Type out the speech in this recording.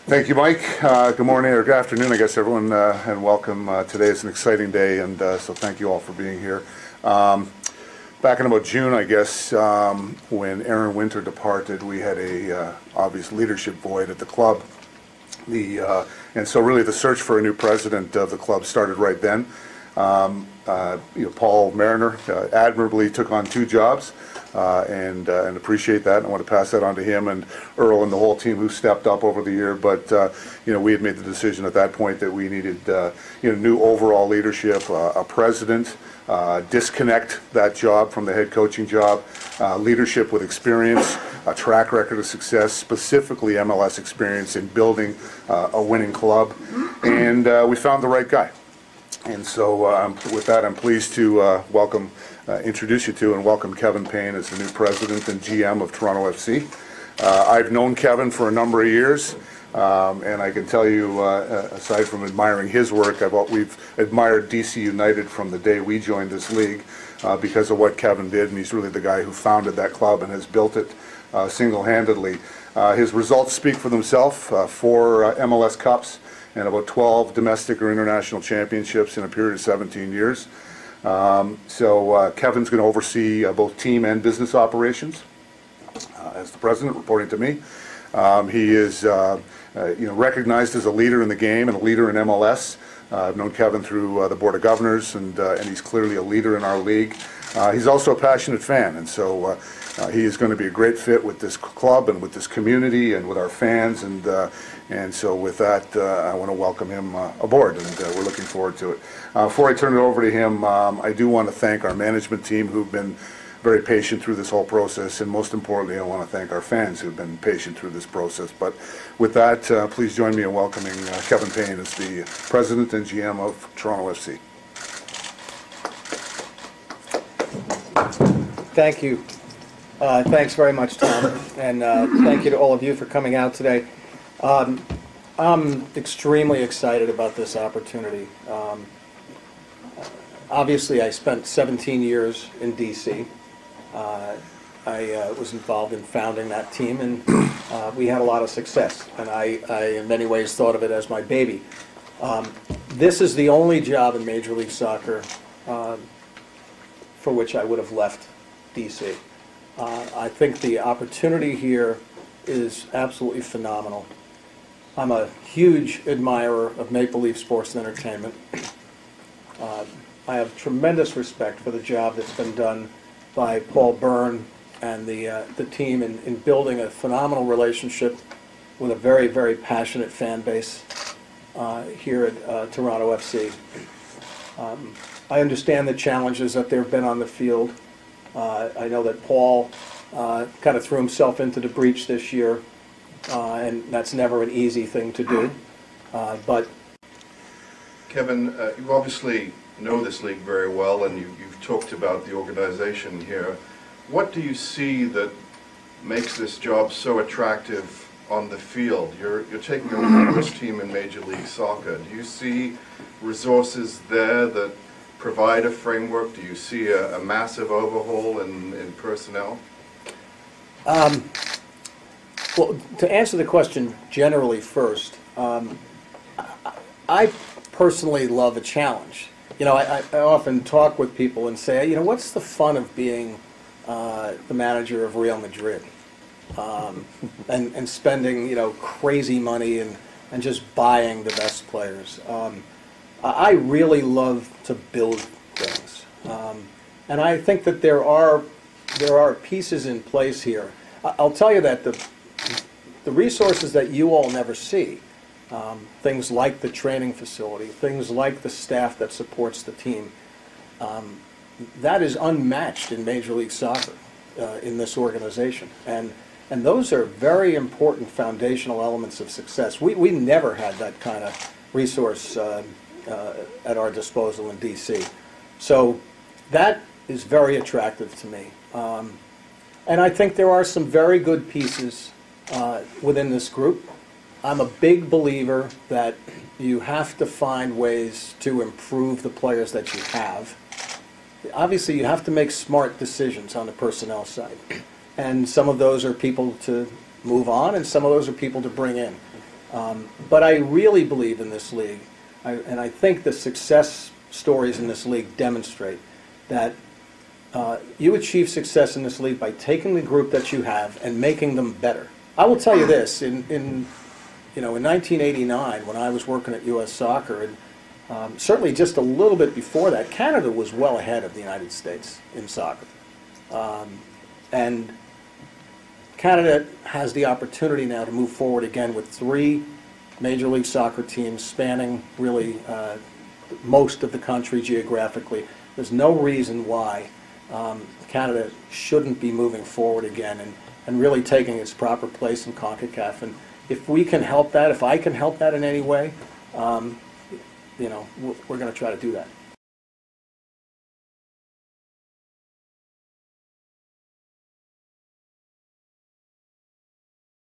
Thank you, Mike. Good morning or good afternoon, I guess, everyone, and welcome. Today is an exciting day, and so thank you all for being here. Back in about June, I guess, when Aaron Winter departed, we had a obvious leadership void at the club. And so really the search for a new president of the club started right then. Paul Mariner admirably took on two jobs, and appreciate that. And I want to pass that on to him and Earl and the whole team who stepped up over the year. But we had made the decision at that point that we needed new overall leadership, a president, disconnect that job from the head coaching job, leadership with experience, a track record of success, specifically MLS experience in building a winning club, and we found the right guy. And so with that, I'm pleased to introduce you to and welcome Kevin Payne as the new president and GM of Toronto FC. I've known Kevin for a number of years, and I can tell you, aside from admiring his work, we've admired DC United from the day we joined this league because of what Kevin did, and he's really the guy who founded that club and has built it single-handedly. His results speak for themselves, 4 MLS Cups, and about 12 domestic or international championships in a period of 17 years. So Kevin's going to oversee both team and business operations as the president, reporting to me. He is recognized as a leader in the game and a leader in MLS. I've known Kevin through the Board of Governors, and he's clearly a leader in our league. He's also a passionate fan, and so he is going to be a great fit with this club and with this community and with our fans, and so with that, I want to welcome him aboard, and we're looking forward to it. Before I turn it over to him, I do want to thank our management team who've been very patient through this whole process, and most importantly, I want to thank our fans who've been patient through this process. But with that, please join me in welcoming Kevin Payne as the president and GM of Toronto FC. Thank you. Thanks very much, Tom, and thank you to all of you for coming out today. I'm extremely excited about this opportunity. Obviously, I spent 17 years in DC. I was involved in founding that team, and we had a lot of success, and I in many ways thought of it as my baby. This is the only job in Major League Soccer for which I would have left DC. I think the opportunity here is absolutely phenomenal. I'm a huge admirer of Maple Leaf Sports and Entertainment. I have tremendous respect for the job that's been done by Paul Byrne and the team in building a phenomenal relationship with a very, very passionate fan base here at Toronto FC. I understand the challenges that there have been on the field. I know that Paul kind of threw himself into the breach this year, and that's never an easy thing to do. But Kevin, you obviously know this league very well, and you've talked about the organization here. What do you see that makes this job so attractive on the field? You're taking over the worst team in Major League Soccer. Do you see resources there that provide a framework? Do you see a massive overhaul in personnel? Well, to answer the question generally first, I personally love a challenge. I often talk with people and say, what's the fun of being the manager of Real Madrid and spending, crazy money and just buying the best players. I really love to build things, and I think that there are pieces in place here. I'll tell you that the resources that you all never see, things like the training facility, things like the staff that supports the team, that is unmatched in Major League Soccer in this organization, and those are very important foundational elements of success. We never had that kind of resource at our disposal in DC, so that is very attractive to me, and I think there are some very good pieces within this group. I'm a big believer that you have to find ways to improve the players that you have. Obviously, you have to make smart decisions on the personnel side, and some of those are people to move on, and some of those are people to bring in. But I really believe in this league, and I think the success stories in this league demonstrate that you achieve success in this league by taking the group that you have and making them better. I will tell you this, in 1989, when I was working at U.S. Soccer, and certainly just a little bit before that, Canada was well ahead of the United States in soccer. And Canada has the opportunity now to move forward again with 3 Major League Soccer teams spanning really most of the country geographically. There's no reason why Canada shouldn't be moving forward again and really taking its proper place in CONCACAF. And if we can help that, if I can help that in any way, we're going to try to do that.